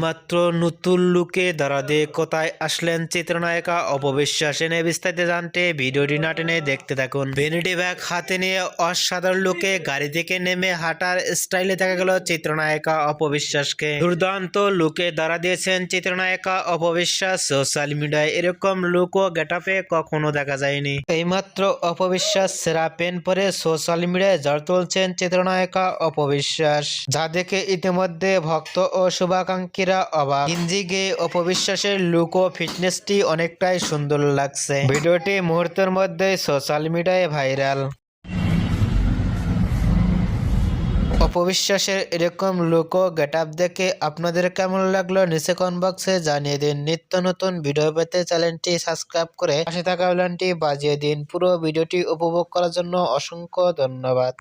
এইমাত্র নতুন লুকে ধরা দিয়ে কোথায় আসলেন চিত্রনায়িকা অপবিশ্বাস, এনে বিস্তারিত জানতে ভিডিওটি না টেনে দেখতে থাকুন। ভ্যানিটি ব্যাগ হাতে নিয়ে অসাধারণ লুকে গাড়ি থেকে নেমে হাঁটার স্টাইলে দেখা গেল চিত্রনায়িকা অপবিশ্বাসকে। দুর্দান্ত লুকে ধরা দিয়েছেন চিত্রনায়িকা অপবিশ্বাস। সোশ্যাল মিডিয়ায় এরকম লুক ও গেটআপে কখনো দেখা যায়নি। এইমাত্র অপবিশ্বাস সেরা পেন পরে সোশ্যাল মিডিয়ায় ঝড় তুলছেন চিত্রনায়িকা অপবিশ্বাস, যা দেখে ইতিমধ্যে ভক্ত ও শুভাকাঙ্ক্ষীরা অবাক। হিন্দি গেয়ে অপবিশ্বাসের লুক ও ফিটনেসটি অনেকটাই সুন্দর লাগছে। ভিডিওটি মুহূর্তের মধ্যে সোশ্যাল মিডিয়ায় ভাইরাল। অপবিশ্বাসের এরকম লুক ও গেটআপ দেখে আপনাদের কেমন লাগলো নিচে কমেন্ট বক্সে জানিয়ে দিন। নিত্য নতুন ভিডিও পেতে চ্যানেলটি সাবস্ক্রাইব করে পাশে থাকা বেলটি বাজিয়ে দিন। পুরো ভিডিওটি উপভোগ করার জন্য অসংখ্য ধন্যবাদ।